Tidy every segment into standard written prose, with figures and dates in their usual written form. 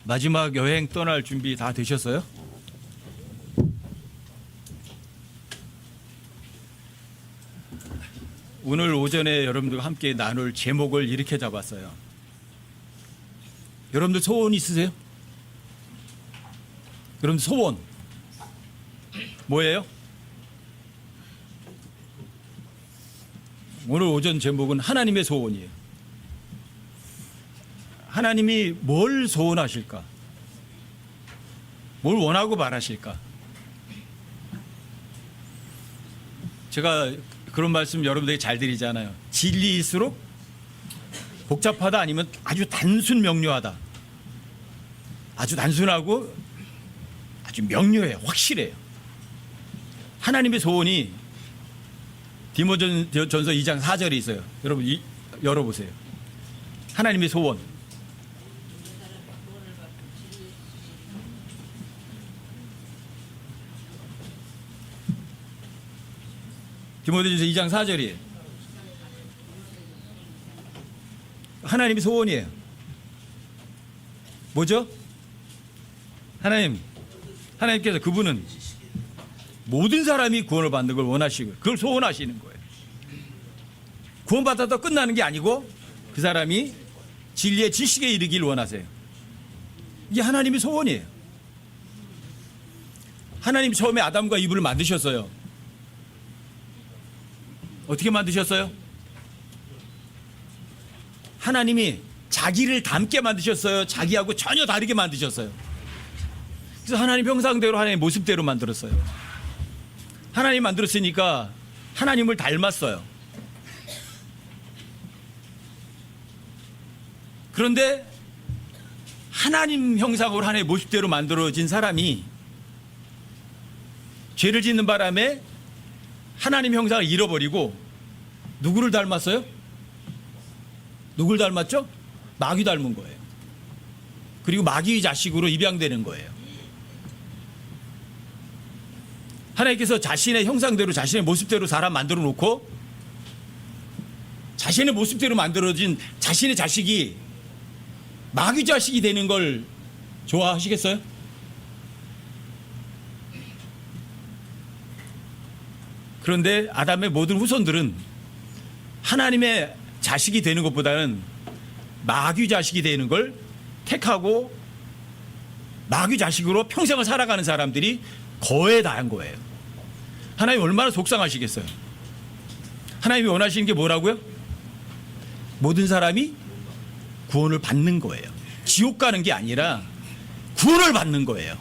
마지막 여행 떠날 준비 다 되셨어요? 오늘 오전에 여러분들과 함께 나눌 제목을 이렇게 잡았어요. 여러분들 소원 있으세요? 여러분 소원 뭐예요? 오늘 오전 제목은 하나님의 소원이에요. 하나님이 뭘 소원하실까? 뭘 원하고 바라실까? 제가 그런 말씀 여러분들에게 잘 드리잖아요. 진리일수록 복잡하다 아니면 아주 단순 명료하다. 아주 단순하고 아주 명료해요. 확실해요. 하나님의 소원이 디모전서 2장 4절에 있어요. 여러분 열어보세요. 하나님의 소원. 디모데전서 2장 4절이에요. 하나님의 소원이에요. 뭐죠? 하나님께서 그분은 모든 사람이 구원을 받는 걸 원하시고 그걸 소원하시는 거예요. 구원받아도 끝나는 게 아니고 그 사람이 진리의 지식에 이르기를 원하세요. 이게 하나님의 소원이에요. 하나님이 처음에 아담과 이브를 만드셨어요. 어떻게 만드셨어요? 하나님이 자기를 닮게 만드셨어요? 자기하고 전혀 다르게 만드셨어요? 그래서 하나님 형상대로 하나님의 모습대로 만들었어요. 하나님 만들었으니까 하나님을 닮았어요. 그런데 하나님 형상으로 하나님의 모습대로 만들어진 사람이 죄를 짓는 바람에 하나님 형상을 잃어버리고 누구를 닮았어요? 누굴 닮았죠? 마귀 닮은 거예요. 그리고 마귀의 자식으로 입양되는 거예요. 하나님께서 자신의 형상대로 자신의 모습대로 사람 만들어 놓고 자신의 모습대로 만들어진 자신의 자식이 마귀 자식이 되는 걸 좋아하시겠어요? 그런데 아담의 모든 후손들은 하나님의 자식이 되는 것보다는 마귀 자식이 되는 걸 택하고 마귀 자식으로 평생을 살아가는 사람들이 거의 다한 거예요. 하나님 얼마나 속상하시겠어요? 하나님이 원하시는 게 뭐라고요? 모든 사람이 구원을 받는 거예요. 지옥 가는 게 아니라 구원을 받는 거예요.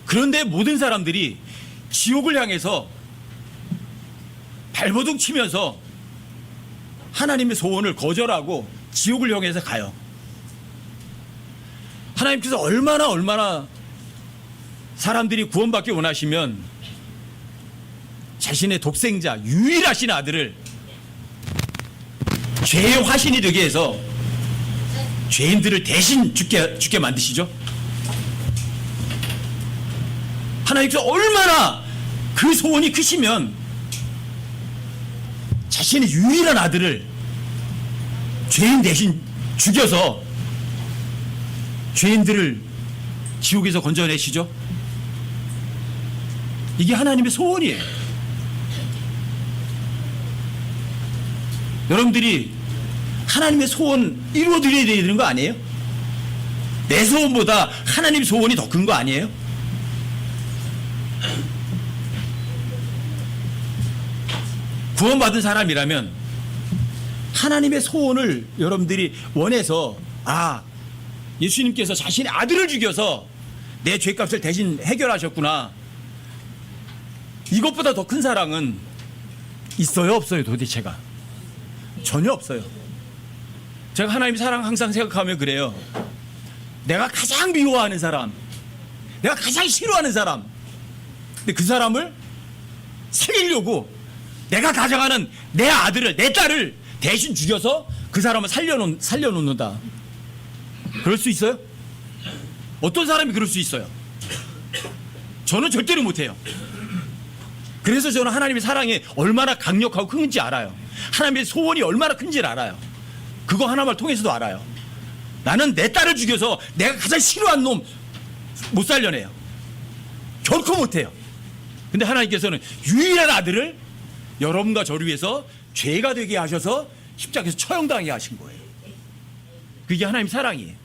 그런데 모든 사람들이 지옥을 향해서 발버둥 치면서 하나님의 소원을 거절하고 지옥을 향해서 가요. 하나님께서 얼마나 사람들이 구원받기 원하시면 자신의 독생자 유일하신 아들을 죄의 화신이 되게 해서 죄인들을 대신 죽게 만드시죠. 하나님께서 얼마나 그 소원이 크시면 자신의 유일한 아들을 죄인 대신 죽여서 죄인들을 지옥에서 건져내시죠. 이게 하나님의 소원이에요. 여러분들이 하나님의 소원 이루어드려야 되는 거 아니에요? 내 소원보다 하나님의 소원이 더 큰 거 아니에요? 구원받은 사람이라면 하나님의 소원을 여러분들이 원해서 예수님께서 자신의 아들을 죽여서 내 죄값을 대신 해결하셨구나. 이것보다 더 큰 사랑은 있어요? 없어요? 도대체가 전혀 없어요. 제가 하나님 사랑 항상 생각하면 그래요. 내가 가장 미워하는 사람, 내가 가장 싫어하는 사람, 근데 그 사람을 살리려고 내가 가져가는 내 아들을, 내 딸을 대신 죽여서 그 사람을 살려놓는다. 그럴 수 있어요? 어떤 사람이 그럴 수 있어요? 저는 절대로 못해요. 그래서 저는 하나님의 사랑이 얼마나 강력하고 큰지 알아요. 하나님의 소원이 얼마나 큰지를 알아요. 그거 하나만 통해서도 알아요. 나는 내 딸을 죽여서 내가 가장 싫어하는 놈 못 살려내요. 결코 못해요. 근데 하나님께서는 유일한 아들을 여러분과 저를 위해서 죄가 되게 하셔서 십자가에서 처형당하게 하신 거예요. 그게 하나님 사랑이에요.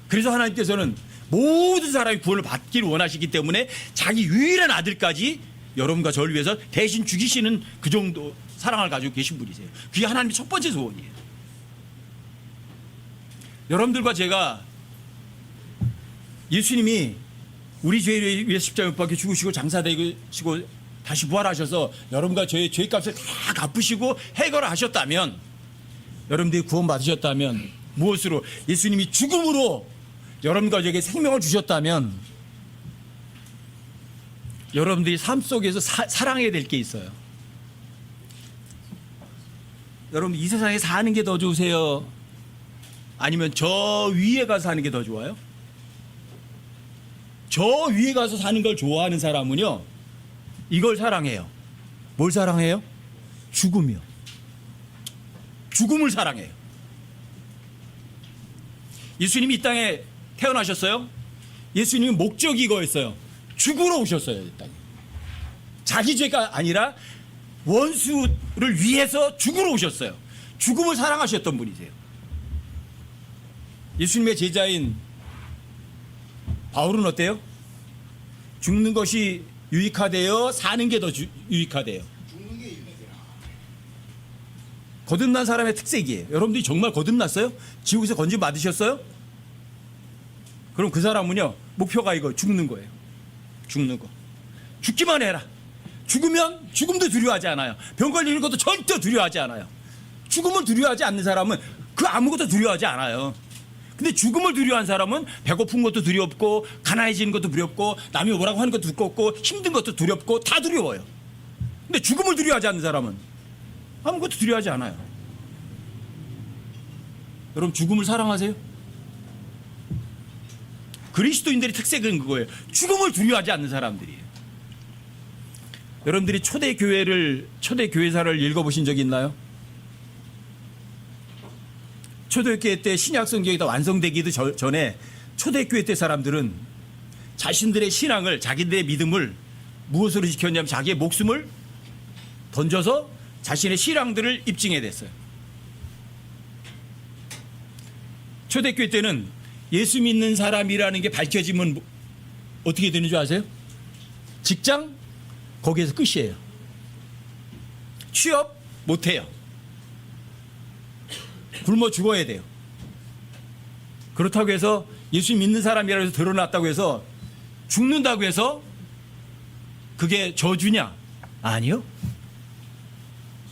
그래서 하나님께서는 모든 사람이 구원을 받기를 원하시기 때문에 자기 유일한 아들까지 여러분과 저를 위해서 대신 죽이시는 그 정도 사랑을 가지고 계신 분이세요. 그게 하나님의 첫 번째 소원이에요. 여러분들과 제가 예수님이 우리 죄를 위해 십자가에 못 박혀 죽으시고 장사되시고 다시 부활하셔서 여러분과 저의 죄값을 다 갚으시고 해결하셨다면, 여러분들이 구원 받으셨다면, 무엇으로? 예수님이 죽음으로 여러분과 저에게 생명을 주셨다면, 여러분들이 삶 속에서 사랑해야 될 게 있어요. 여러분, 이 세상에 사는 게 더 좋으세요? 아니면 저 위에 가서 사는 게 더 좋아요? 저 위에 가서 사는 걸 좋아하는 사람은요, 이걸 사랑해요. 뭘 사랑해요? 죽음이요. 죽음을 사랑해요. 예수님이 이 땅에 태어나셨어요. 예수님은 목적이 이거였어요. 죽으러 오셨어요, 이 땅에. 자기 죄가 아니라 원수를 위해서 죽으러 오셨어요. 죽음을 사랑하셨던 분이세요. 예수님의 제자인 바울은 어때요? 죽는 것이 유익하대요? 사는 게 더 유익하대요? 죽는 게 유익이라. 거듭난 사람의 특색이에요. 여러분들이 정말 거듭났어요? 지옥에서 건진 받으셨어요? 그럼 그 사람은요, 목표가 이거 죽는 거예요. 죽는 거. 죽기만 해라. 죽으면 죽음도 두려워하지 않아요. 병 걸리는 것도 절대 두려워하지 않아요. 죽음을 두려워하지 않는 사람은 그 아무것도 두려워하지 않아요. 근데 죽음을 두려워하는 사람은 배고픈 것도 두렵고, 가난해지는 것도 두렵고, 남이 뭐라고 하는 것도 두렵고, 힘든 것도 두렵고, 다 두려워요. 근데 죽음을 두려워하지 않는 사람은 아무것도 두려워하지 않아요. 여러분, 죽음을 사랑하세요? 그리스도인들의 특색은 그거예요. 죽음을 두려워하지 않는 사람들이에요. 여러분들이 초대 교회사를 읽어보신 적이 있나요? 초대교회 때 신약 성경이 다 완성되기도 전에 초대교회 때 사람들은 자신들의 신앙을, 자기들의 믿음을 무엇으로 지켰냐면 자기의 목숨을 던져서 자신의 신앙들을 입증해 냈어요. 초대교회 때는 예수 믿는 사람이라는 게 밝혀지면 어떻게 되는 줄 아세요? 직장? 거기에서 끝이에요. 취업? 못해요. 굶어 죽어야 돼요. 그렇다고 해서 예수 믿는 사람이라고 해서 드러났다고 해서 죽는다고 해서 그게 저주냐? 아니요.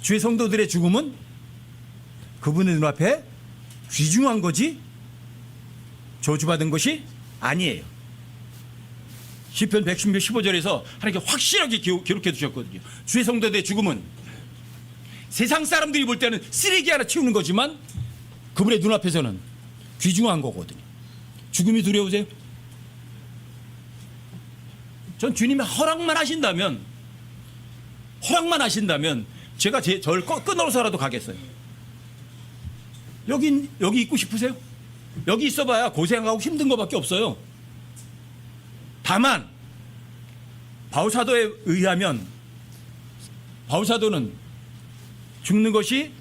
주의 성도들의 죽음은 그분의 눈앞에 귀중한 거지 저주받은 것이 아니에요. 시편 116편 15절에서 하나님께 확실하게 기록해 두셨거든요. 주의 성도들의 죽음은 세상 사람들이 볼 때는 쓰레기 하나 치우는 거지만 그분의 눈앞에서는 귀중한 거거든요. 죽음이 두려우세요? 전 주님이 허락만 하신다면 제가 저를 끊어서라도 가겠어요. 여기 있고 싶으세요? 여기 있어봐야 고생하고 힘든 것밖에 없어요. 다만 바울사도에 의하면 바울사도는 죽는 것이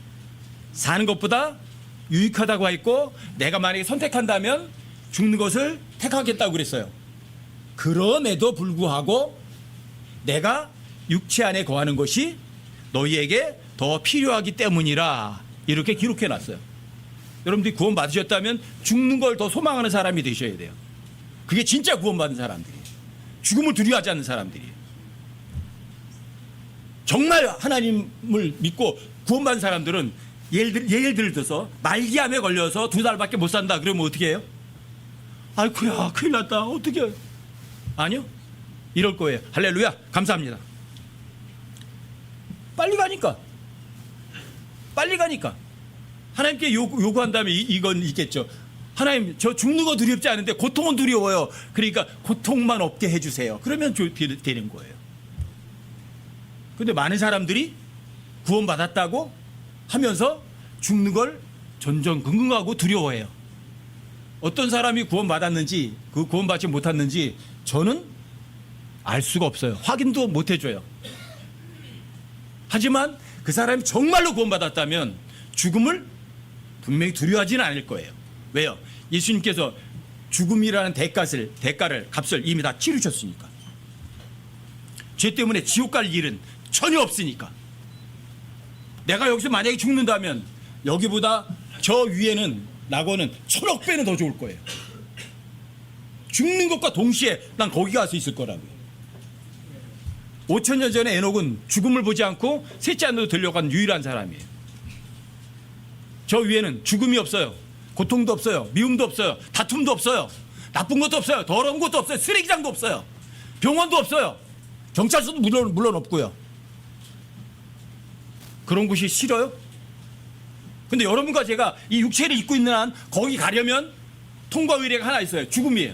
사는 것보다 유익하다고 했고, 내가 만약에 선택한다면 죽는 것을 택하겠다고 그랬어요. 그럼에도 불구하고 내가 육체 안에 거하는 것이 너희에게 더 필요하기 때문이라 이렇게 기록해 놨어요. 여러분들이 구원 받으셨다면 죽는 걸 더 소망하는 사람이 되셔야 돼요. 그게 진짜 구원받은 사람들이에요. 죽음을 두려워하지 않는 사람들이에요. 정말 하나님을 믿고 구원받은 사람들은 예를 들어서 말기암에 걸려서 2달밖에 못 산다 그러면 어떻게 해요? 아이쿠야 큰일 났다 어떻게 해요? 아니요, 이럴 거예요. 할렐루야, 감사합니다. 빨리 가니까 하나님께 요구한다면 이건 있겠죠. 하나님, 저 죽는 거 두렵지 않은데 고통은 두려워요. 그러니까 고통만 없게 해주세요. 그러면 되는 거예요. 근데 많은 사람들이 구원받았다고 하면서 죽는 걸 전전긍긍하고 두려워해요. 어떤 사람이 구원받았는지 그 구원받지 못했는지 저는 알 수가 없어요. 확인도 못 해줘요. 하지만 그 사람이 정말로 구원받았다면 죽음을 분명히 두려워하지는 않을 거예요. 왜요? 예수님께서 죽음이라는 값을 이미 다 치르셨으니까. 죄 때문에 지옥 갈 일은 전혀 없으니까. 내가 여기서 만약에 죽는다면 여기보다 저 위에는 낙원은 1000억 배는 더 좋을 거예요. 죽는 것과 동시에 난 거기 가서 있을 거라고요. 5000년 전에 에녹은 죽음을 보지 않고 셋째 하늘로 들려간 유일한 사람이에요. 저 위에는 죽음이 없어요. 고통도 없어요. 미움도 없어요. 다툼도 없어요. 나쁜 것도 없어요. 더러운 것도 없어요. 쓰레기장도 없어요. 병원도 없어요. 경찰서도 물론 없고요. 그런 곳이 싫어요? 근데 여러분과 제가 이 육체를 입고 있는 한 거기 가려면 통과 의례가 하나 있어요. 죽음이에요.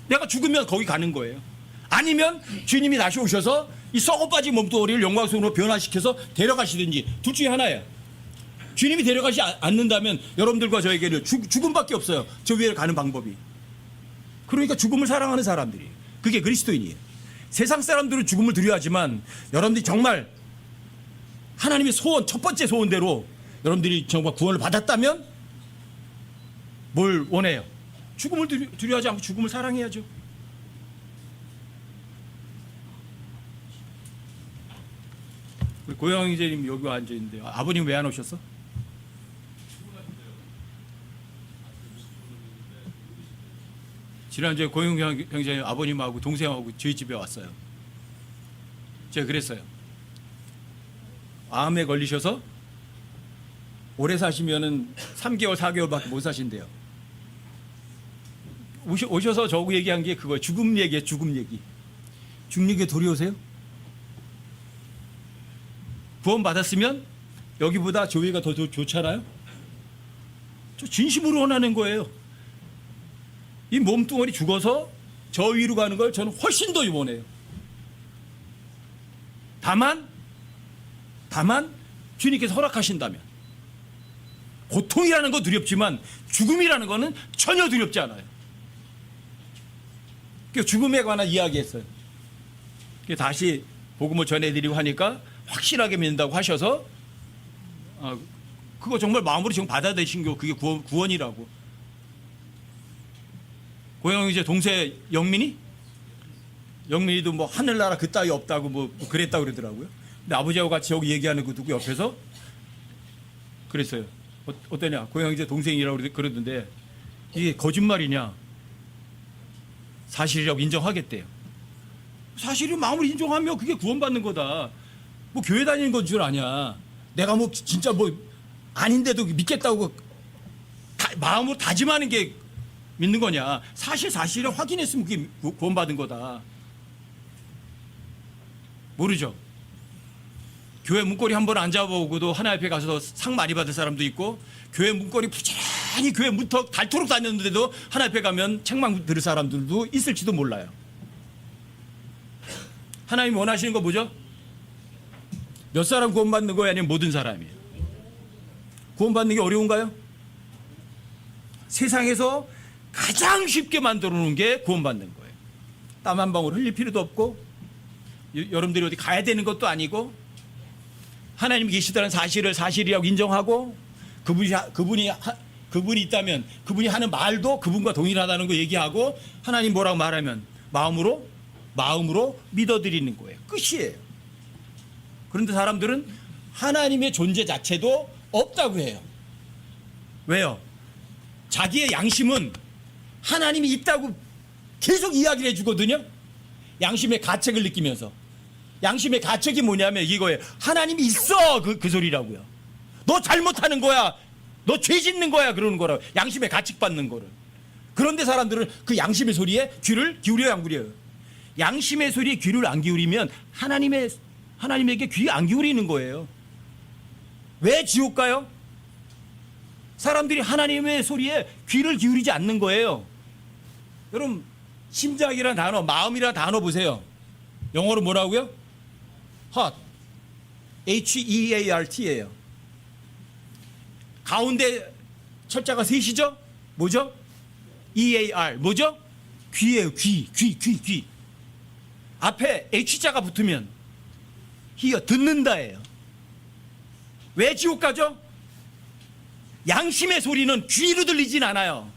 내가 죽으면 거기 가는 거예요. 아니면 주님이 다시 오셔서 이 썩어 빠진 몸뚱아리를 영광스러움으로 변화시켜서 데려가시든지 둘 중에 하나예요. 주님이 데려가지 않는다면 여러분들과 저에게는 죽음밖에 없어요. 저 위에 가는 방법이. 그러니까 죽음을 사랑하는 사람들이. 그게 그리스도인이에요. 세상 사람들은 죽음을 두려워하지만 여러분들이 정말 하나님의 소원, 첫 번째 소원대로 여러분들이 정말 구원을 받았다면 뭘 원해요? 죽음을 두려워하지 않고 죽음을 사랑해야죠. 우리 고영 형제님 여기 앉아있는데 아버님 왜 안 오셨어? 지난주에 고영 형제님 아버님하고 동생하고 저희 집에 왔어요. 제가 그랬어요. 암에 걸리셔서 오래 사시면은 3개월, 4개월밖에 못 사신대요. 오셔서 저하고 얘기한 게 그거예요. 죽음 얘기예요. 죽음 얘기. 죽는 게 두려우세요? 구원 받았으면 여기보다 교회가 더 좋잖아요. 저 진심으로 원하는 거예요. 이 몸뚱아리 죽어서 저 위로 가는 걸 저는 훨씬 더 원해요. 다만 주님께서 허락하신다면 고통이라는 건 두렵지만 죽음이라는 거는 전혀 두렵지 않아요. 죽음에 관한 이야기했어요. 다시 복음을 전해드리고 하니까 확실하게 믿는다고 하셔서 그거 정말 마음으로 지금 받아들이신 거 그게 구원이라고. 고영 이제 동생 영민이도 뭐 하늘나라 그 따위 없다고 뭐 그랬다고 그러더라고요. 근데 아버지하고 같이 여기 얘기하는 거 듣고 옆에서 그랬어요. 어떠냐? 고영 이제 동생이라고 그러던데 이게 거짓말이냐? 사실이라고 인정하겠대요. 사실이 마음으로 인정하면 그게 구원받는 거다. 뭐 교회 다니는 건 줄 아냐? 내가 뭐 진짜 뭐 아닌데도 믿겠다고 마음으로 다짐하는 게 믿는 거냐? 사실을 확인했으면 그게 구원받은 거다. 모르죠. 교회 문고리 한번 앉아보고도 하나님 앞에 가서 상 많이 받을 사람도 있고 교회 문고리 부지런히 교회 문턱 닳도록 다녔는데도 하나님 앞에 가면 책망 들을 사람들도 있을지도 몰라요. 하나님이 원하시는 거 뭐죠? 몇 사람 구원받는 거예요? 아니면 모든 사람이에요? 구원받는 게 어려운가요? 세상에서 가장 쉽게 만들어 놓은 게 구원받는 거예요. 땀 한 방울 흘릴 필요도 없고 여러분들이 어디 가야 되는 것도 아니고 하나님이 계시다는 사실을 사실이라고 인정하고 그분이 있다면 그분이 하는 말도 그분과 동일하다는 거 얘기하고 하나님 뭐라고 말하면 마음으로 믿어드리는 거예요. 끝이에요. 그런데 사람들은 하나님의 존재 자체도 없다고 해요. 왜요? 자기의 양심은 하나님이 있다고 계속 이야기를 해주거든요. 양심의 가책을 느끼면서. 양심의 가책이 뭐냐면 이거예요. 하나님이 있어 그 소리라고요. 너 잘못하는 거야. 너 죄 짓는 거야. 그러는 거라고. 양심의 가책 받는 거를. 그런데 사람들은 그 양심의 소리에 귀를 기울여야 안 기울여요. 양심의 소리에 귀를 안 기울이면 하나님에게 귀 안 기울이는 거예요. 왜 지옥 가요? 사람들이 하나님의 소리에 귀를 기울이지 않는 거예요. 여러분 심장이라는 단어, 마음이라는 단어 보세요. 영어로 뭐라고요? heart, H-E-A-R-T예요. 가운데 철자가 셋이죠? 뭐죠? EAR. 뭐죠? 귀예요. 귀. 앞에 H자가 붙으면 히어 듣는다예요. 왜 지옥 가죠? 양심의 소리는 귀로 들리진 않아요.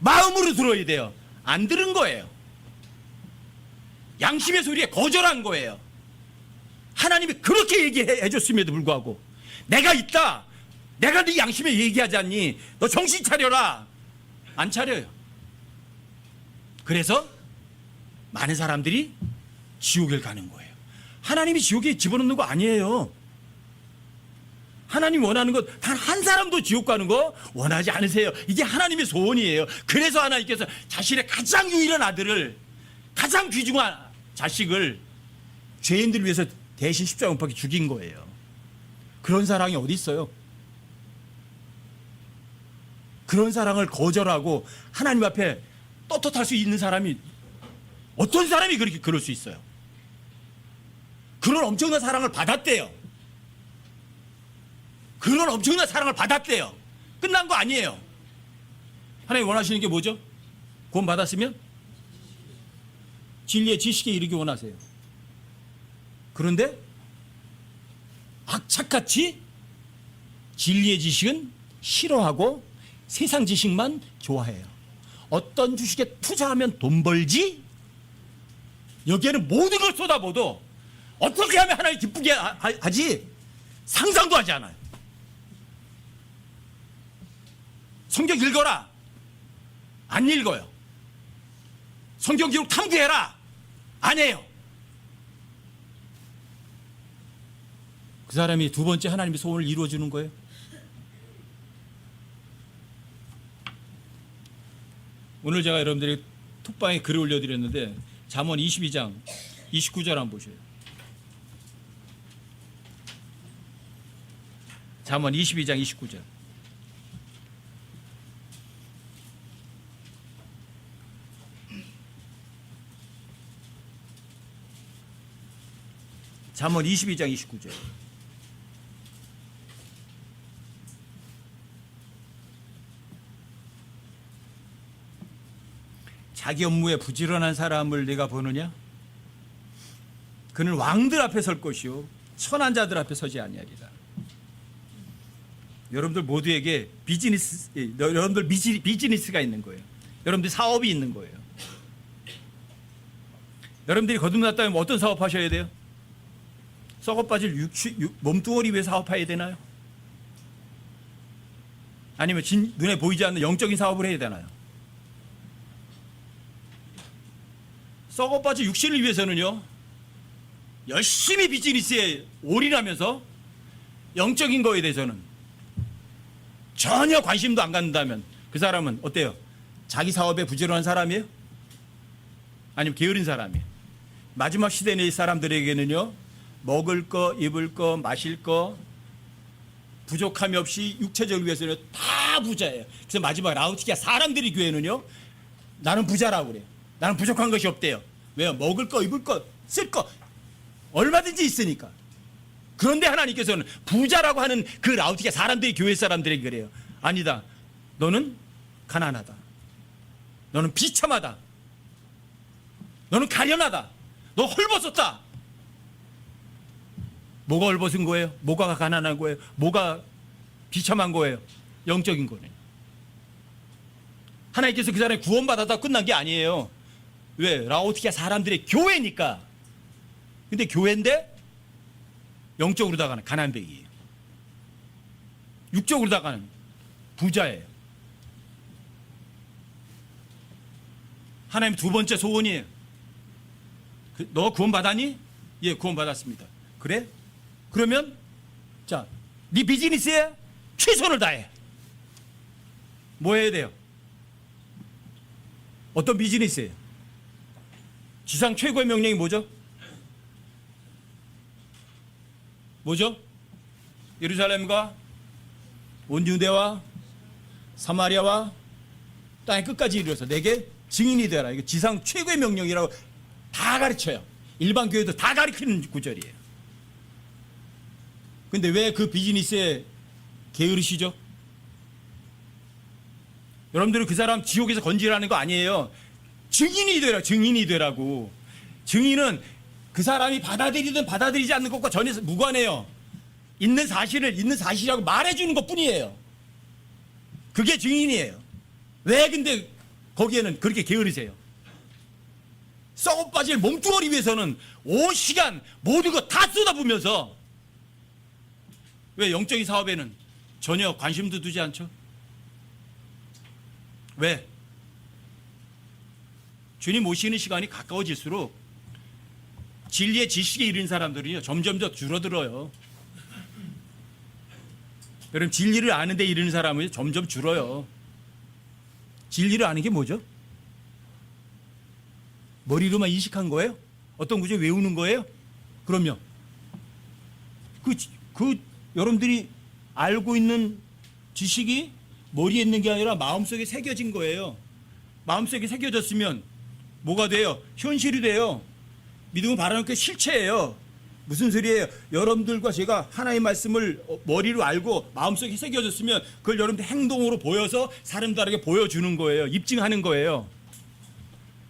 마음으로 들어야 돼요. 안 들은 거예요. 양심의 소리에 거절한 거예요. 하나님이 그렇게 얘기해 줬음에도 불구하고 내가 있다. 내가 네 양심에 얘기하지 않니? 너 정신 차려라. 안 차려요. 그래서 많은 사람들이 지옥을 가는 거예요. 하나님이 지옥에 집어넣는 거 아니에요. 하나님 원하는 것 단 한 사람도 지옥 가는 거 원하지 않으세요. 이게 하나님의 소원이에요. 그래서 하나님께서 자신의 가장 유일한 아들을, 가장 귀중한 자식을 죄인들 위해서 대신 십자가 못 박혀 죽인 거예요. 그런 사랑이 어디 있어요? 그런 사랑을 거절하고 하나님 앞에 떳떳할 수 있는 사람이, 어떤 사람이 그렇게 그럴 수 있어요? 그런 엄청난 사랑을 받았대요. 그런 엄청난 사랑을 받았대요. 끝난 거 아니에요. 하나님 원하시는 게 뭐죠? 구원 받았으면 진리의 지식에 이르기 원하세요. 그런데 악착같이 진리의 지식은 싫어하고 세상 지식만 좋아해요. 어떤 주식에 투자하면 돈 벌지? 여기에는 모든 걸 쏟아부어도 어떻게 하면 하나님 기쁘게 하지? 상상도 하지 않아요. 성경 읽어라. 안 읽어요. 성경 기록 탐구해라. 안 해요. 그 사람이 두 번째 하나님의 소원을 이루어주는 거예요. 오늘 제가 여러분들이 톡방에 글을 올려드렸는데 잠언 22장 29절 한번 보세요. 잠언 22장 29절. 잠언 22장 29절. 자기 업무에 부지런한 사람을 내가 보느냐? 그는 왕들 앞에 설 것이요 천한 자들 앞에 서지 아니하리라. 여러분들 모두에게 비즈니스가 있는 거예요. 여러분들 사업이 있는 거예요. 여러분들이 거듭났다면 어떤 사업 하셔야 돼요? 썩어 빠질 몸뚱어리 위해 사업해야 되나요? 아니면 눈에 보이지 않는 영적인 사업을 해야 되나요? 썩어 빠질 육신을 위해서는요, 열심히 비즈니스에 올인하면서 영적인 거에 대해서는 전혀 관심도 안 갖는다면 그 사람은 어때요? 자기 사업에 부지런한 사람이에요? 아니면 게으른 사람이에요? 마지막 시대의 사람들에게는요, 먹을 거, 입을 거, 마실 거 부족함이 없이 육체적을 위해서는 다 부자예요. 그래서 마지막 라우디게아 사람들이 교회는요, 나는 부자라고 그래요. 나는 부족한 것이 없대요. 왜요? 먹을 거, 입을 거, 쓸 거 얼마든지 있으니까. 그런데 하나님께서는 부자라고 하는 그 라우디게아 사람들이 교회 사람들에게 그래요. 아니다. 너는 가난하다. 너는 비참하다. 너는 가련하다. 너 헐벗었다. 뭐가 헐벗은 거예요? 뭐가 가난한 거예요? 뭐가 비참한 거예요? 영적인 거네. 하나님께서 그 사람이 구원받았다 끝난 게 아니에요. 왜? 라오디게아 사람들의 교회니까. 근데 교회인데 영적으로 다가는 가난뱅이에요. 육적으로 다가는 부자예요. 하나님 두 번째 소원이에요. 너 구원받았니? 예, 구원받았습니다. 그래? 그러면 자, 네 비즈니스에 최선을 다해. 뭐 해야 돼요? 어떤 비즈니스예요? 지상 최고의 명령이 뭐죠? 뭐죠? 예루살렘과 온 유대와 사마리아와 땅의 끝까지 이르러서 내게 증인이 되라. 이거 지상 최고의 명령이라고 다 가르쳐요. 일반 교회도 다 가르치는 구절이에요. 근데 왜 그 비즈니스에 게으르시죠? 여러분들은 그 사람 지옥에서 건지라는 거 아니에요. 증인이 되라, 증인이 되라고. 증인은 그 사람이 받아들이든 받아들이지 않는 것과 전혀 무관해요. 있는 사실을 있는 사실이라고 말해주는 것 뿐이에요. 그게 증인이에요. 왜 근데 거기에는 그렇게 게으르세요? 썩어 빠질 몸뚱어리 위해서는 온 시간 모든 거 다 쏟아부으면서 왜 영적인 사업에는 전혀 관심도 두지 않죠? 왜? 주님 모시는 시간이 가까워질수록 진리의 지식에 이른 사람들이요 점점 더 줄어들어요. 여러분, 진리를 아는 데 이르는 사람은 점점 줄어요. 진리를 아는 게 뭐죠? 머리로만 인식한 거예요? 어떤 구절 외우는 거예요? 그럼요. 여러분들이 알고 있는 지식이 머리에 있는 게 아니라 마음속에 새겨진 거예요. 마음속에 새겨졌으면 뭐가 돼요? 현실이 돼요. 믿음은 바라는 게 실체예요. 무슨 소리예요? 여러분들과 제가 하나의 말씀을 머리로 알고 마음속에 새겨졌으면 그걸 여러분들 행동으로 보여서 사람들에게 보여주는 거예요. 입증하는 거예요.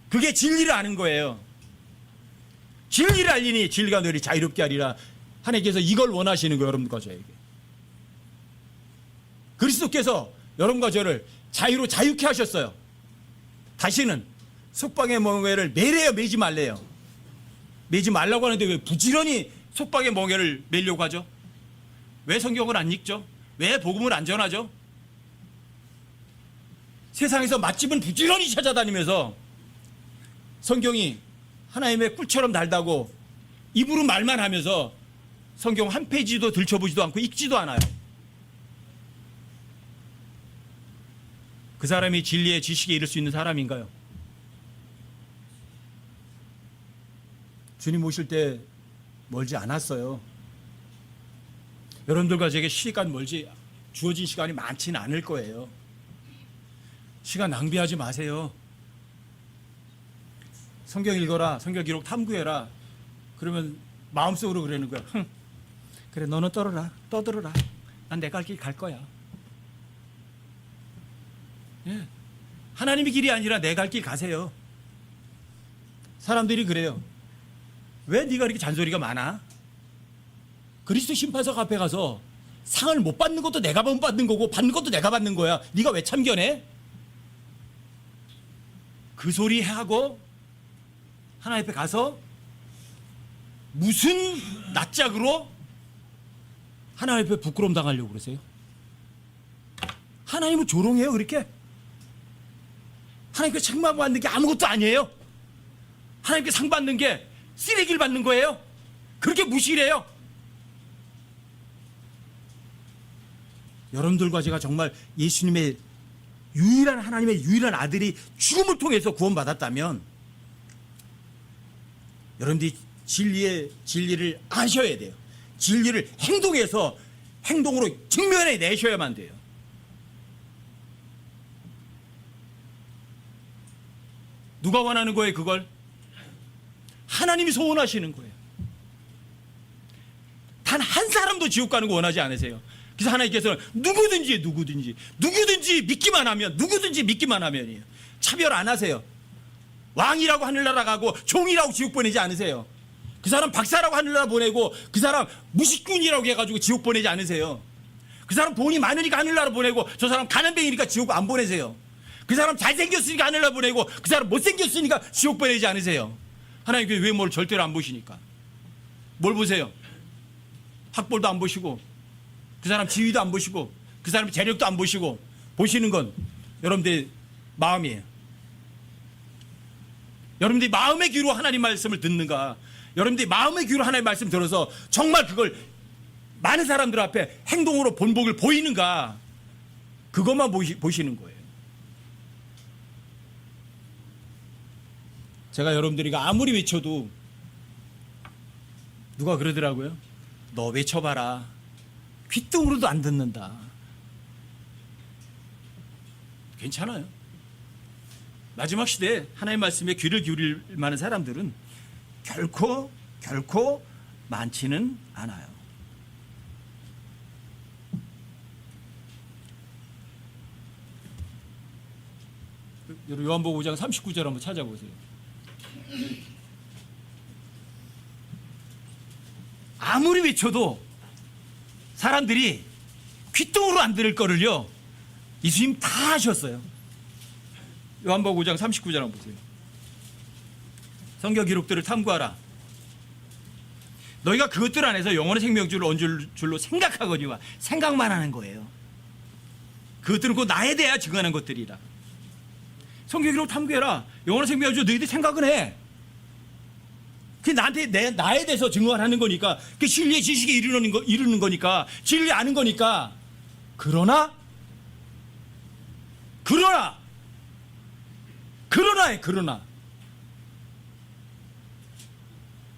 그게 진리를 아는 거예요. 진리를 알리니 진리가 너희 자유롭게 하리라. 하나님께서 이걸 원하시는 거예요. 여러분과 저에게. 그리스도께서 여러분과 저를 자유로 자유케 하셨어요. 다시는 속박의 멍에를 매래요, 매지 말래요. 매지 말라고 하는데 왜 부지런히 속박의 멍에를 매려고 하죠? 왜 성경을 안 읽죠? 왜 복음을 안 전하죠? 세상에서 맛집은 부지런히 찾아다니면서 성경이 하나님의 꿀처럼 달다고 입으로 말만 하면서 성경 한 페이지도 들춰보지도 않고 읽지도 않아요. 그 사람이 진리의 지식에 이를 수 있는 사람인가요? 주님 오실 때 멀지 않았어요. 여러분들과 제게 주어진 시간이 많지는 않을 거예요. 시간 낭비하지 마세요. 성경 읽어라, 성경 기록 탐구해라. 그러면 마음속으로 그러는 거야. 그래, 너는 떠들어라. 난 내 갈 길 갈 거야. 예. 하나님의 길이 아니라 내 갈 길 가세요. 사람들이 그래요. 왜 네가 이렇게 잔소리가 많아? 그리스도 심판석 앞에 가서 상을 못 받는 것도 내가 못 받는 거고 받는 것도 내가 받는 거야. 네가 왜 참견해? 그 소리 하고 하나님 앞에 가서 무슨 낯짝으로 하나님 앞에 부끄러움 당하려고 그러세요? 하나님은 조롱해요, 그렇게? 하나님께 상 받는 게 아무것도 아니에요. 하나님께 상 받는 게 쓰레기를 받는 거예요. 그렇게 무시해요. 여러분들과 제가 정말 예수님의 하나님의 유일한 아들이 죽음을 통해서 구원받았다면 여러분들이 진리를 아셔야 돼요. 진리를 행동으로 증명해 내셔야만 돼요. 누가 원하는 거예요, 그걸? 하나님이 소원하시는 거예요. 단 한 사람도 지옥 가는 거 원하지 않으세요. 그래서 하나님께서는 누구든지 믿기만 하면이에요. 차별 안 하세요. 왕이라고 하늘나라 가고 종이라고 지옥 보내지 않으세요. 그 사람 박사라고 하늘나라 보내고 그 사람 무식꾼이라고 해가지고 지옥 보내지 않으세요. 그 사람 돈이 많으니까 하늘나라 보내고 저 사람 가난뱅이니까 지옥 안 보내세요. 그 사람 잘생겼으니까 하늘나라 보내고 그 사람 못생겼으니까 지옥 보내지 않으세요. 하나님께서 외모를 절대로 안 보시니까. 뭘 보세요? 학벌도 안 보시고 그 사람 지위도 안 보시고 그 사람 재력도 안 보시고 보시는 건 여러분들의 마음이에요. 여러분들이 마음의 귀로 하나님 말씀을 듣는가? 여러분들이 마음의 귀로 하나님 말씀 들어서 정말 그걸 많은 사람들 앞에 행동으로 본복을 보이는가? 그것만 보시는 거예요. 제가 여러분들이 아무리 외쳐도 누가 그러더라고요. 너 외쳐봐라. 귓등으로도 안 듣는다. 괜찮아요. 마지막 시대에 하나님의 말씀에 귀를 기울일 만한 사람들은 결코 많지는 않아요. 여러분 요한복음 5장 39절 한번 찾아보세요. 아무리 외쳐도 사람들이 귓등으로 안 들을 거를요 예수님 다 하셨어요. 요한복음 5장 39절 한번 보세요. 성경 기록들을 탐구하라. 너희가 그것들 안에서 영원의 생명줄을 얻을 줄로 생각하거니와 생각만 하는 거예요. 그것들은 곧 나에 대하여 증언한 것들이라. 성경 기록 탐구해라. 영원의 생명줄 너희들이 생각은 해. 그게 나에 대해서 증언하는 거니까, 그 진리의 지식에 이르는 거니까, 진리 아는 거니까. 그러나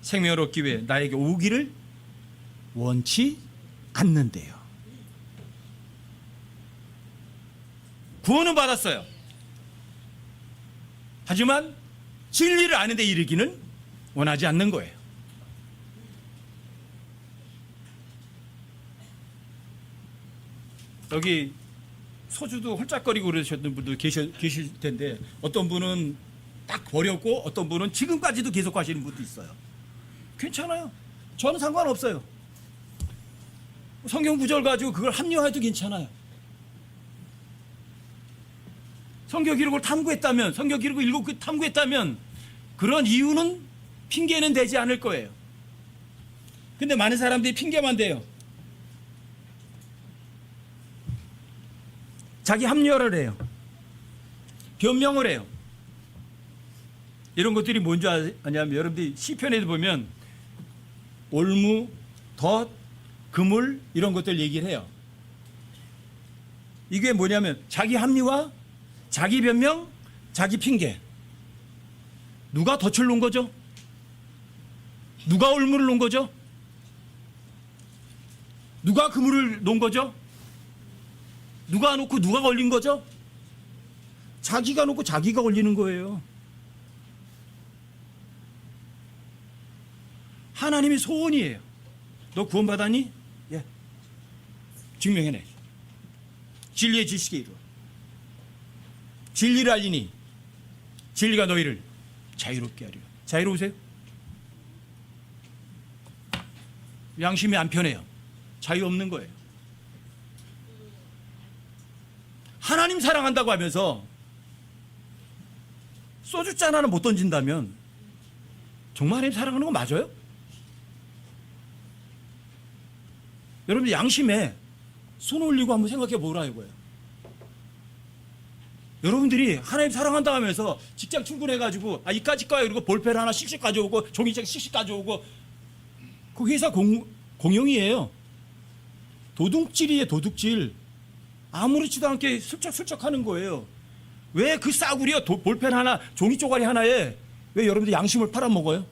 생명을 얻기 위해 나에게 오기를 원치 않는데요. 구원은 받았어요. 하지만 진리를 아는 데 이르기는 원하지 않는 거예요. 여기 소주도 홀짝거리고 그러셨던 분도 계실 텐데, 어떤 분은 딱 버렸고 어떤 분은 지금까지도 계속 하시는 분도 있어요. 괜찮아요. 저는 상관없어요. 성경 구절 가지고 그걸 합리화해도 괜찮아요. 성경 기록을 탐구했다면, 성경 기록을 읽고 탐구했다면 그런 이유는, 핑계는 되지 않을 거예요. 근데 많은 사람들이 핑계만 대요. 자기 합리화를 해요. 변명을 해요. 이런 것들이 뭔지 아냐면, 여러분들이 시편에도 보면 올무, 덫, 그물 이런 것들 얘기를 해요. 이게 뭐냐면 자기 합리화, 자기 변명, 자기 핑계. 누가 덫을 놓은 거죠? 누가 올무를 놓은 거죠? 누가 그물을 놓은 거죠? 누가 놓고 누가 걸린 거죠? 자기가 놓고 자기가 걸리는 거예요. 하나님이 소원이에요. 너 구원받았니? 예. 증명해내. 진리의 지식에 이르러. 진리를 알리니 진리가 너희를 자유롭게 하리라. 자유로우세요? 양심이 안 편해요. 자유 없는 거예요. 하나님 사랑한다고 하면서 소주잔 하나 못 던진다면 정말 하나님 사랑하는 거 맞아요? 여러분 양심에 손 올리고 한번 생각해 보라 이거예요. 여러분들이 하나님 사랑한다 하면서 직장 출근해가지고 이까짓 거야 그리고 볼펜 하나 씩씩 가져오고 종이책 씩씩 가져오고, 그 회사 공용이에요. 도둑질이에요. 도둑질. 아무렇지도 않게 슬쩍슬쩍 하는 거예요. 왜 그 싸구려 볼펜 하나 종이 쪼가리 하나에 왜 여러분들 양심을 팔아먹어요?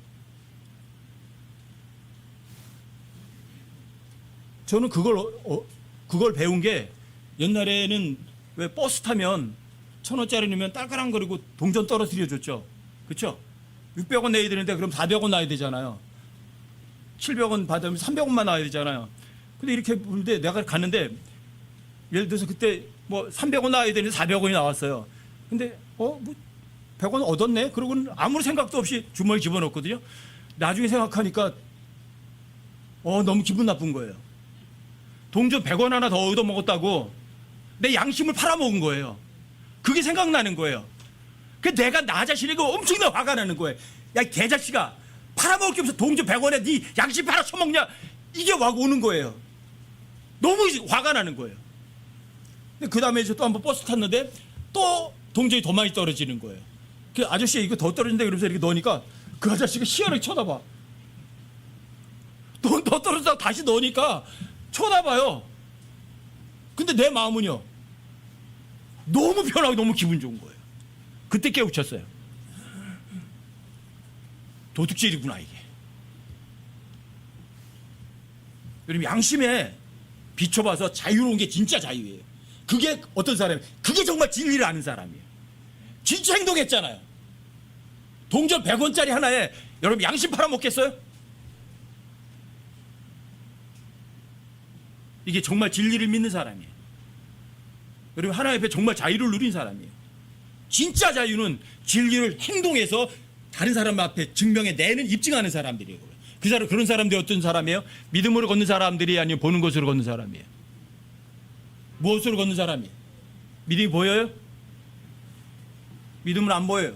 저는 그걸 배운 게, 옛날에는 왜 버스 타면 1,000원짜리 넣으면 딸까랑거리고 동전 떨어뜨려 줬죠. 그렇죠? 600원 내야 되는데 그럼 400원 놔야 되잖아요. 700원 받으면 300원만 놔야 되잖아요. 근데 이렇게 부르는데 내가 갔는데, 예를 들어서 그때 뭐 300원 나와야 되는데 400원이 나왔어요. 근데 뭐 100원 얻었네? 그러고는 아무 생각도 없이 주머니 집어넣거든요. 나중에 생각하니까 너무 기분 나쁜 거예요. 동전 100원 하나 더 얻어먹었다고 내 양심을 팔아먹은 거예요. 그게 생각나는 거예요. 그 내가 나 자신에게 엄청나게 화가 나는 거예요. 야, 개자식아, 팔아먹을 게 없어 동전 100원에 네 양심 팔아 처먹냐? 이게 와 오는 거예요. 너무 화가 나는 거예요. 근데 그 다음에 또 한번 버스 탔는데 또 동전이 더 많이 떨어지는 거예요. 그 아저씨 이거 더 떨어진다 그러면서 이렇게 넣으니까 그 아저씨가 희한하게 쳐다봐. 돈 더 떨어진다고 다시 넣으니까 쳐다봐요. 근데 내 마음은요, 너무 편하고 너무 기분 좋은 거예요. 그때 깨우쳤어요. 도둑질이구나 이게. 여러분 양심에 비춰봐서 자유로운 게 진짜 자유예요. 그게 어떤 사람이에요? 그게 정말 진리를 아는 사람이에요. 진짜 행동했잖아요. 동전 100원짜리 하나에 여러분 양심 팔아먹겠어요? 이게 정말 진리를 믿는 사람이에요. 여러분 하나님 앞에 정말 자유를 누린 사람이에요. 진짜 자유는 진리를 행동해서 다른 사람 앞에 증명해내는, 입증하는 사람들이에요. 그 사람, 그런 사람들이 어떤 사람이에요? 믿음으로 걷는 사람들이 아니면 보는 것으로 걷는 사람이에요. 무엇으로 걷는 사람이에요? 믿음이 보여요? 믿음은 안 보여요.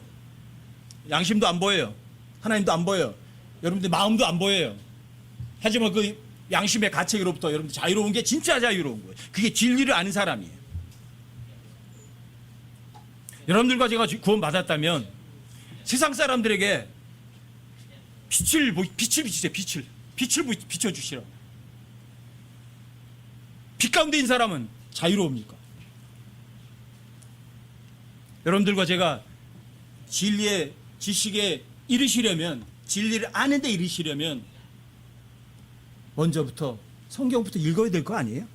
양심도 안 보여요. 하나님도 안 보여요. 여러분들 마음도 안 보여요. 하지만 그 양심의 가책으로부터 여러분들 자유로운 게 진짜 자유로운 거예요. 그게 진리를 아는 사람이에요. 여러분들과 제가 구원받았다면 세상 사람들에게 빛을 비치세요. 빛을 비춰주시라. 빛 가운데 있는 사람은 자유로웁니까? 여러분들과 제가 진리의 지식에 이르시려면, 진리를 아는 데 이르시려면 먼저부터 성경부터 읽어야 될 거 아니에요?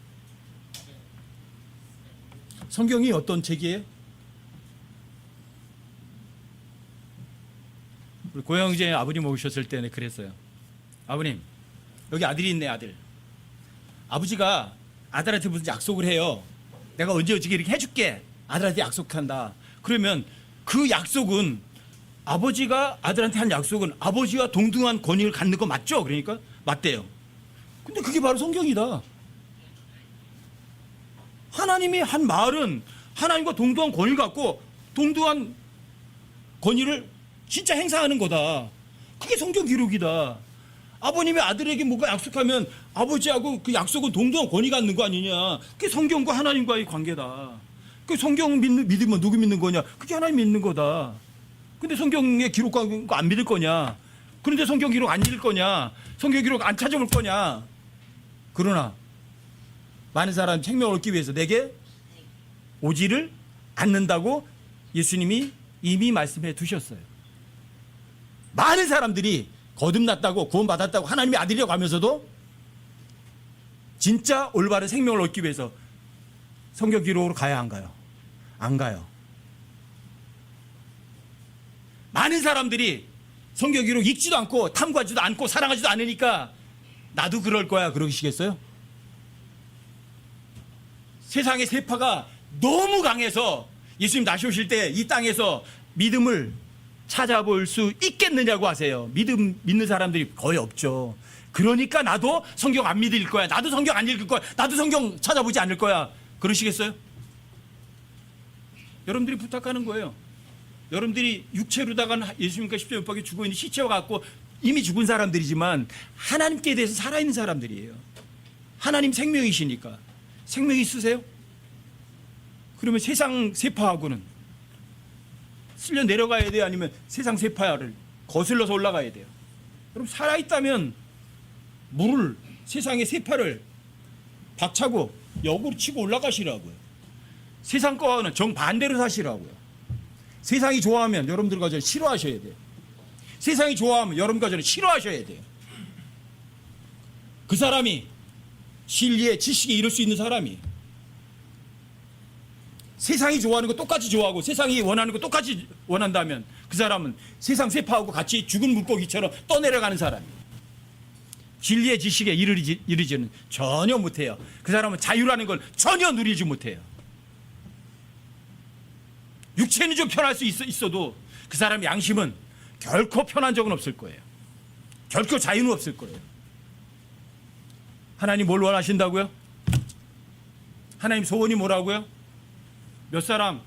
성경이 어떤 책이에요? 우리 고영재 아버님 오셨을 때는 그랬어요. 아버님, 여기 아들이 있네. 아들. 아버지가 아들한테 무슨 약속을 해요. 내가 언제 어떻게 이렇게 해줄게. 아들한테 약속한다. 그러면 그 약속은, 아버지가 아들한테 한 약속은 아버지와 동등한 권위를 갖는 거 맞죠? 그러니까 맞대요. 근데 그게 바로 성경이다. 하나님이 한 말은 하나님과 동등한 권위를 갖고 동등한 권위를 진짜 행사하는 거다. 그게 성경 기록이다. 아버님이 아들에게 뭔가 약속하면 아버지하고 그 약속은 동등한 권위 갖는 거 아니냐. 그게 성경과 하나님과의 관계다. 그 성경 믿으면 누구 믿는 거냐? 그게 하나님 믿는 거다. 근데 성경의 기록과 안 믿을 거냐? 그런데 성경 기록 안 읽을 거냐? 성경 기록 안 찾아볼 거냐? 그러나 많은 사람 생명을 얻기 위해서 내게 오지를 않는다고 예수님이 이미 말씀해 두셨어요. 많은 사람들이 거듭났다고, 구원받았다고, 하나님의 아들이라고 하면서도 진짜 올바른 생명을 얻기 위해서 성경 기록으로 가야 안 가요? 안 가요. 많은 사람들이 성경 기록 읽지도 않고 탐구하지도 않고 사랑하지도 않으니까 나도 그럴 거야 그러시겠어요? 세상의 세파가 너무 강해서 예수님 다시 오실 때 이 땅에서 믿음을 찾아볼 수 있겠느냐고 하세요. 믿는 사람들이 거의 없죠. 그러니까 나도 성경 안 믿을 거야. 나도 성경 안 읽을 거야. 나도 성경 찾아보지 않을 거야. 그러시겠어요? 여러분들이 부탁하는 거예요. 여러분들이 육체로다가 예수님과 십자가에 못 박혀 죽어 있는 시체와 같고 이미 죽은 사람들이지만 하나님께 대해서 살아있는 사람들이에요. 하나님 생명이시니까. 생명이 있으세요? 그러면 세상 세파하고는 쓸려 내려가야 돼요? 아니면 세상 세파를 거슬러서 올라가야 돼요? 여러분, 살아있다면 물을, 세상의 세파를 박차고 역으로 치고 올라가시라고요. 세상 거와는 정반대로 사시라고요. 세상이 좋아하면 여러분들과 저는 싫어하셔야 돼요. 세상이 좋아하면 여러분과 저는 싫어하셔야 돼요. 그 사람이 진리의 지식에 이를 수 있는 사람이, 세상이 좋아하는 거 똑같이 좋아하고 세상이 원하는 거 똑같이 원한다면 그 사람은 세상 세파하고 같이 죽은 물고기처럼 떠내려가는 사람이에요. 진리의 지식에 이르지는 전혀 못해요. 그 사람은 자유라는 걸 전혀 누리지 못해요. 육체는 좀 편할 수 있어도 그 사람 양심은 결코 편한 적은 없을 거예요. 결코 자유는 없을 거예요. 하나님 뭘 원하신다고요? 하나님 소원이 뭐라고요? 몇 사람,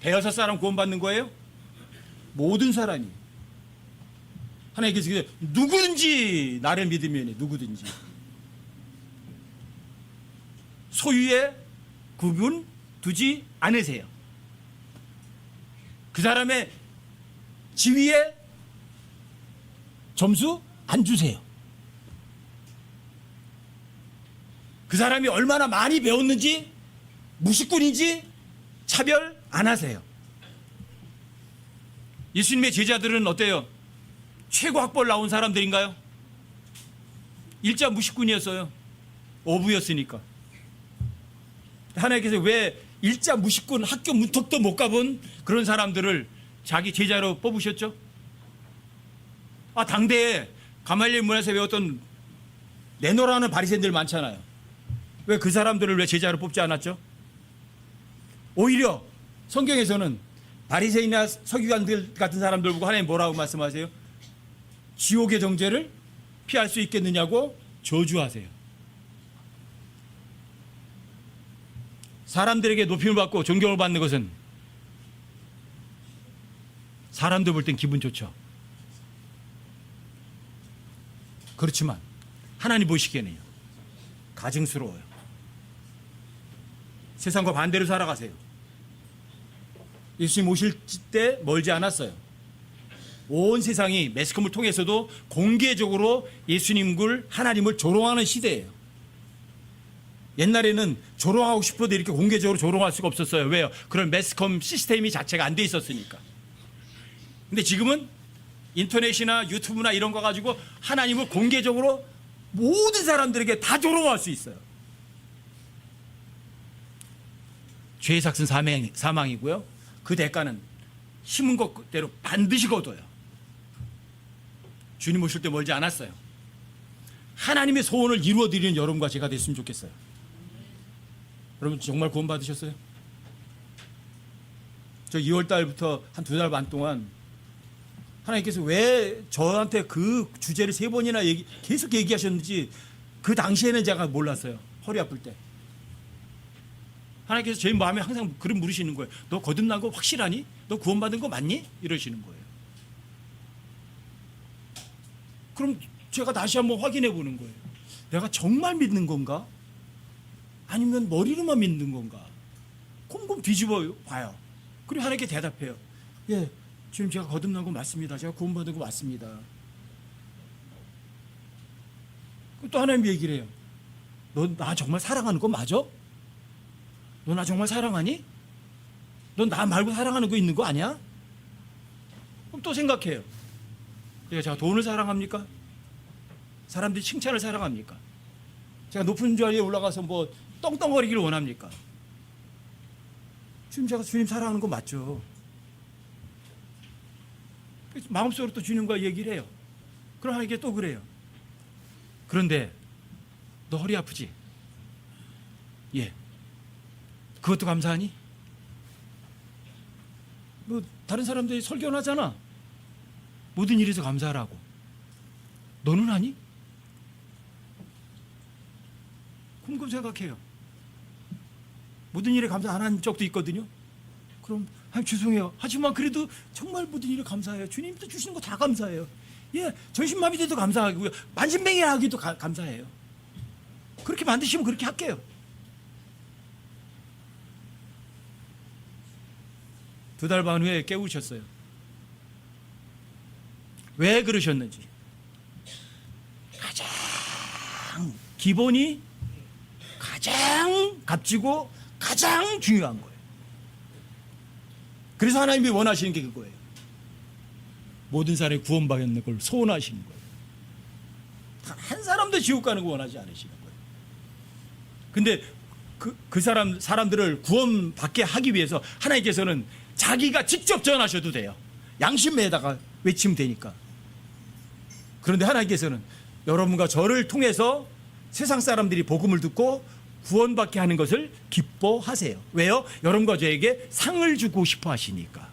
대여섯 사람 구원받는 거예요? 모든 사람이. 하나님께서 누구든지 나를 믿으면 누구든지 소유에 구분 두지 않으세요. 그 사람의 지위에 점수 안 주세요. 그 사람이 얼마나 많이 배웠는지, 무식꾼인지 차별 안 하세요. 예수님의 제자들은 어때요? 최고 학벌 나온 사람들인가요? 일자 무식꾼이었어요. 어부였으니까. 하나님께서 왜 일자 무식꾼, 학교 문턱도 못 가본 그런 사람들을 자기 제자로 뽑으셨죠? 당대에 가말리엘 문화에서 배웠던 내노라는 바리새인들 많잖아요. 왜 그 사람들을 왜 제자로 뽑지 않았죠? 오히려 성경에서는 바리새인이나 서기관들 같은 사람들 보고 하나님 뭐라고 말씀하세요? 지옥의 정죄를 피할 수 있겠느냐고 저주하세요. 사람들에게 높임을 받고 존경을 받는 것은 사람들 볼 땐 기분 좋죠. 그렇지만 하나님 보시기에는요, 가증스러워요. 세상과 반대로 살아가세요. 예수님 오실 때 멀지 않았어요. 온 세상이 매스컴을 통해서도 공개적으로 예수님을, 하나님을 조롱하는 시대예요. 옛날에는 조롱하고 싶어도 이렇게 공개적으로 조롱할 수가 없었어요. 왜요? 그런 매스컴 시스템이 자체가 안 돼 있었으니까. 근데 지금은 인터넷이나 유튜브나 이런 거 가지고 하나님을 공개적으로 모든 사람들에게 다 조롱할 수 있어요. 죄의 삭은 사망이고요. 그 대가는 심은 것대로 반드시 거둬요. 주님 오실 때 멀지 않았어요. 하나님의 소원을 이루어드리는 여러분과 제가 됐으면 좋겠어요. 여러분 정말 구원 받으셨어요? 저 2월 달부터 한 2달 반 동안 하나님께서 왜 저한테 그 주제를 3번이나 계속 얘기하셨는지 그 당시에는 제가 몰랐어요. 허리 아플 때. 하나님께서 제 마음에 항상 그런 물으시는 거예요. 너 거듭난 거 확실하니? 너 구원받은 거 맞니? 이러시는 거예요. 그럼 제가 다시 한번 확인해 보는 거예요. 내가 정말 믿는 건가? 아니면 머리로만 믿는 건가? 곰곰 뒤집어 봐요. 그리고 하나님께 대답해요. 예, 주님 제가 거듭난 거 맞습니다. 제가 구원받은 거 맞습니다. 또 하나님 얘기를 해요. 너 나 정말 사랑하는 거 맞아? 너 나 정말 사랑하니? 너 나 말고 사랑하는 거 있는 거 아니야? 그럼 또 생각해요. 제가 돈을 사랑합니까? 사람들이 칭찬을 사랑합니까? 제가 높은 자리에 올라가서 뭐 떵떵거리기를 원합니까? 제가 주님 사랑하는 거 맞죠? 마음속으로 또 주님과 얘기를 해요. 그럼 하나님께 또 그래요. 그런데 너 허리 아프지? 예. 그것도 감사하니? 뭐 다른 사람들이 설교는 하잖아. 모든 일에서 감사하라고. 너는 하니? 곰곰 생각해요. 모든 일에 감사 안 한 적도 있거든요. 그럼 죄송해요. 하지만 그래도 정말 모든 일에 감사해요. 주님도 주시는 거 다 감사해요. 예, 전신마비 돼도 감사하고요. 만신뱅이라 하기도 감사해요. 그렇게 만드시면 그렇게 할게요. 2달 반 후에 깨우셨어요. 왜 그러셨는지. 가장 기본이 가장 값지고 가장 중요한 거예요. 그래서 하나님이 원하시는 게 그거예요. 모든 사람이 구원받는 걸 소원하시는 거예요. 단 한 사람도 지옥 가는 거 원하지 않으시는 거예요. 근데 그 사람들을 구원받게 하기 위해서 하나님께서는 자기가 직접 전하셔도 돼요. 양심에다가 외치면 되니까. 그런데 하나님께서는 여러분과 저를 통해서 세상 사람들이 복음을 듣고 구원받게 하는 것을 기뻐하세요. 왜요? 여러분과 저에게 상을 주고 싶어 하시니까.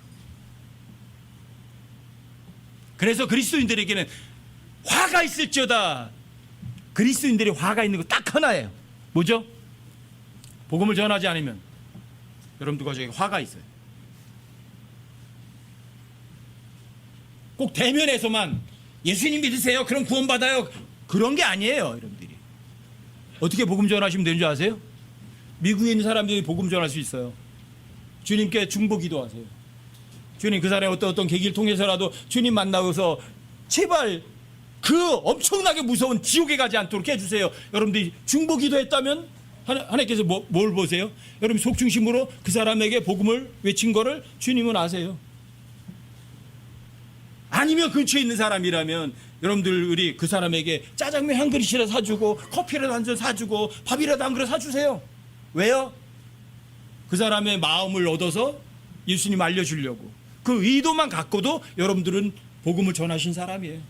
그래서 그리스도인들에게는 화가 있을지어다. 그리스도인들이 화가 있는 거 딱 하나예요. 뭐죠? 복음을 전하지 않으면 여러분들과 저에게 화가 있어요. 꼭 대면에서만 예수님 믿으세요. 그럼 구원받아요. 그런 게 아니에요. 여러분들이 어떻게 복음 전하시면 되는 줄 아세요? 미국에 있는 사람들이 복음 전할 수 있어요. 주님께 중보 기도하세요. 주님, 그 사람의 어떤 계기를 통해서라도 주님 만나고서 제발 그 엄청나게 무서운 지옥에 가지 않도록 해주세요. 여러분들이 중보 기도했다면 하나님께서 뭘 보세요? 여러분 속중심으로 그 사람에게 복음을 외친 거를 주님은 아세요. 아니면 근처에 있는 사람이라면 여러분들이 그 사람에게 짜장면 한 그릇이라도 사주고 커피라도 한 잔 사주고 밥이라도 한 그릇 사주세요. 왜요? 그 사람의 마음을 얻어서 예수님 알려주려고. 그 의도만 갖고도 여러분들은 복음을 전하신 사람이에요.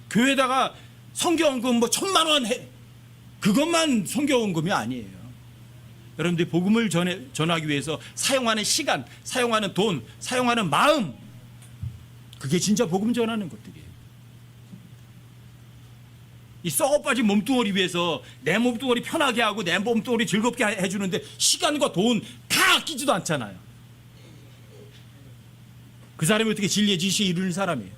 교회에다가 성경헌금 뭐 1,000만 원 해. 그것만 성경헌금이 아니에요. 여러분들이 복음을 전하기 위해서 사용하는 시간, 사용하는 돈, 사용하는 마음, 그게 진짜 복음 전하는 것들이에요. 이 썩어빠진 몸뚱어리 위해서 내 몸뚱어리 편하게 하고 내 몸뚱어리 즐겁게 해주는데 시간과 돈 다 아끼지도 않잖아요. 그 사람이 어떻게 진리의 지식에 이르는 사람이에요?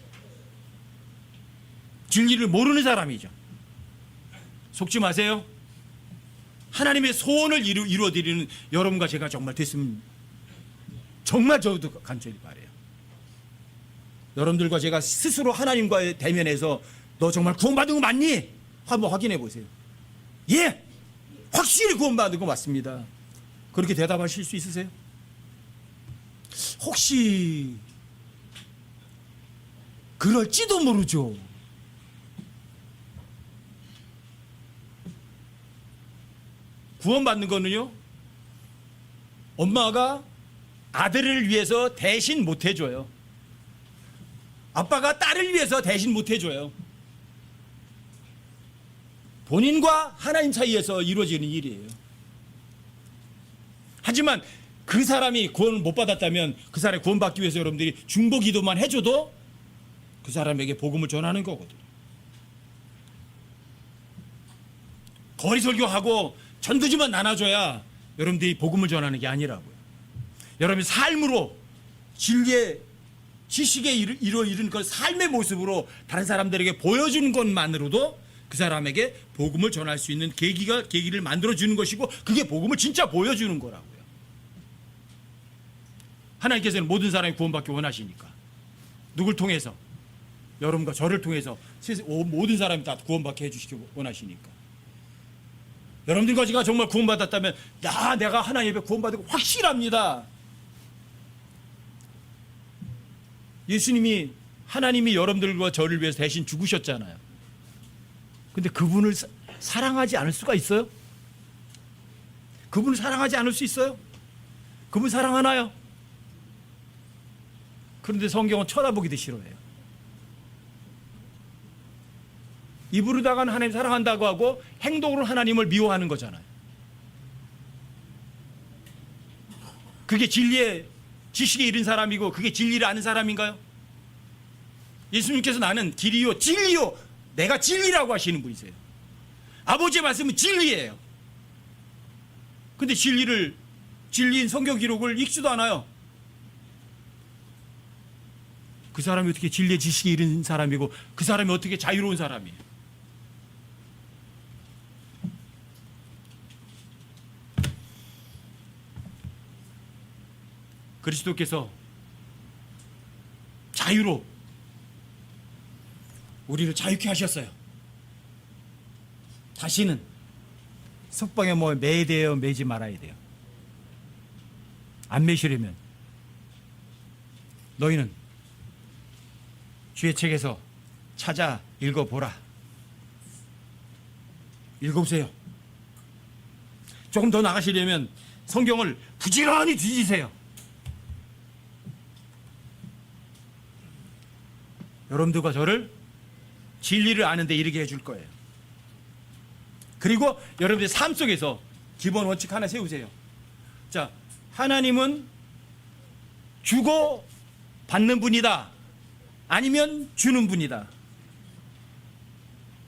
진리를 모르는 사람이죠. 속지 마세요. 하나님의 소원을 이루어드리는 여러분과 제가 정말 됐으면 정말 저도 간절히 바라요. 여러분들과 제가 스스로 하나님과의 대면에서 너 정말 구원받은 거 맞니? 한번 확인해 보세요. 예! 확실히 구원받은 거 맞습니다. 그렇게 대답하실 수 있으세요? 혹시 그럴지도 모르죠. 구원받는 거는요, 엄마가 아들을 위해서 대신 못 해줘요. 아빠가 딸을 위해서 대신 못 해줘요. 본인과 하나님 사이에서 이루어지는 일이에요. 하지만 그 사람이 구원을 못 받았다면 그 사람이 구원받기 위해서 여러분들이 중보 기도만 해줘도 그 사람에게 복음을 전하는 거거든요. 거리 설교하고 전도지만 나눠줘야 여러분들이 복음을 전하는 게 아니라고요. 여러분의 삶으로 진리의 지식에 이르는 그 삶의 모습으로 다른 사람들에게 보여주는 것만으로도 그 사람에게 복음을 전할 수 있는 계기를 만들어주는 것이고, 그게 복음을 진짜 보여주는 거라고요. 하나님께서는 모든 사람이 구원받기 원하시니까. 누굴 통해서? 여러분과 저를 통해서 모든 사람이 다 구원받게 해주시기 원하시니까. 여러분들과 제가 정말 구원받았다면 내가 하나님 앞에 구원받은 거 확실합니다. 예수님이, 하나님이 여러분들과 저를 위해서 대신 죽으셨잖아요. 근데 그분을 사랑하지 않을 수가 있어요? 그분을 사랑하지 않을 수 있어요? 그분 사랑하나요? 그런데 성경은 쳐다보기도 싫어해요. 입으로다가는 하나님 사랑한다고 하고 행동으로 하나님을 미워하는 거잖아요. 그게 진리의 지식에 이른 사람이고 그게 진리를 아는 사람인가요? 예수님께서 나는 길이요 진리요 내가 진리라고 하시는 분이세요. 아버지의 말씀은 진리예요. 근데 진리인 성경 기록을 읽지도 않아요. 그 사람이 어떻게 진리의 지식에 이른 사람이고 그 사람이 어떻게 자유로운 사람이에요? 그리스도께서 자유로 우리를 자유케 하셨어요. 다시는 석방에 매야 돼요, 매지 말아야 돼요. 안 매시려면 너희는 주의 책에서 찾아 읽어보라. 읽어보세요. 조금 더 나가시려면 성경을 부지런히 뒤지세요. 여러분들과 저를 진리를 아는 데 이르게 해줄 거예요. 그리고 여러분들의 삶 속에서 기본 원칙 하나 세우세요. 자, 하나님은 주고 받는 분이다. 아니면 주는 분이다.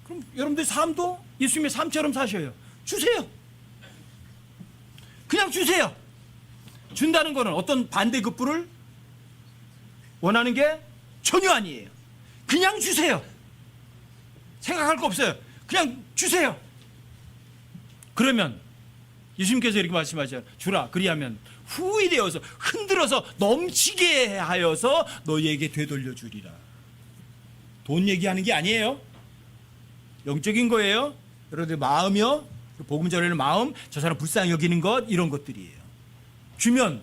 그럼 여러분들 삶도 예수님의 삶처럼 사셔요. 주세요. 그냥 주세요. 준다는 것은 어떤 반대급부를 원하는 게 전혀 아니에요. 그냥 주세요. 생각할 거 없어요. 그냥 주세요. 그러면 예수님께서 이렇게 말씀하셔요. 주라. 그리하면 후히 되어서 흔들어서 넘치게 하여서 너희에게 되돌려 주리라. 돈 얘기하는 게 아니에요. 영적인 거예요. 여러분들 마음이요. 복음 전하는 마음, 저 사람 불쌍히 여기는 것, 이런 것들이에요. 주면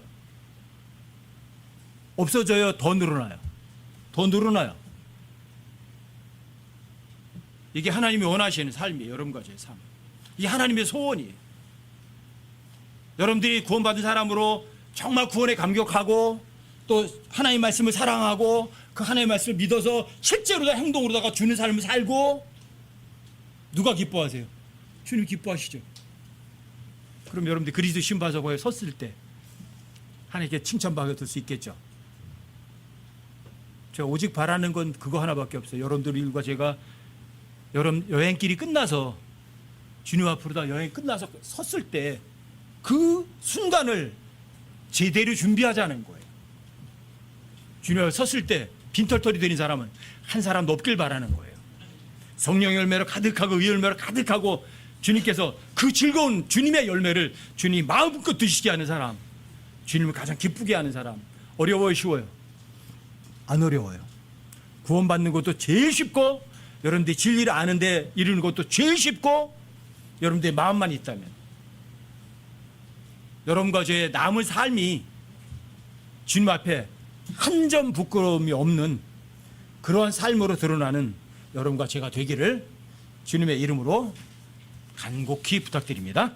없어져요. 더 늘어나요. 더 늘어나요. 이게 하나님이 원하시는 삶이에요. 여러분과 제 삶. 이게 하나님의 소원이에요. 여러분들이 구원받은 사람으로 정말 구원에 감격하고 또 하나님 말씀을 사랑하고 그 하나님 말씀을 믿어서 실제로 행동으로다가 주는 삶을 살고 누가 기뻐하세요? 주님 기뻐하시죠. 그럼 여러분들 그리스도 신바서고에 섰을 때 하나님께 칭찬받을 수 있겠죠. 제가 오직 바라는 건 그거 하나밖에 없어요. 여러분들과 제가 여행길이 끝나서 주님 앞으로 다 여행 끝나서 섰을 때 그 순간을 제대로 준비하자는 거예요. 주님 앞에 섰을 때 빈털털이 되는 사람은 한 사람도 없길 바라는 거예요. 성령 열매로 가득하고 의 열매로 가득하고 주님께서 그 즐거운 주님의 열매를 주님 마음껏 드시게 하는 사람, 주님을 가장 기쁘게 하는 사람. 어려워요, 쉬워요? 안 어려워요. 구원받는 것도 제일 쉽고 여러분들이 진리를 아는데 이루는 것도 제일 쉽고 여러분들의 마음만 있다면 여러분과 저의 남은 삶이 주님 앞에 한 점 부끄러움이 없는 그러한 삶으로 드러나는 여러분과 제가 되기를 주님의 이름으로 간곡히 부탁드립니다.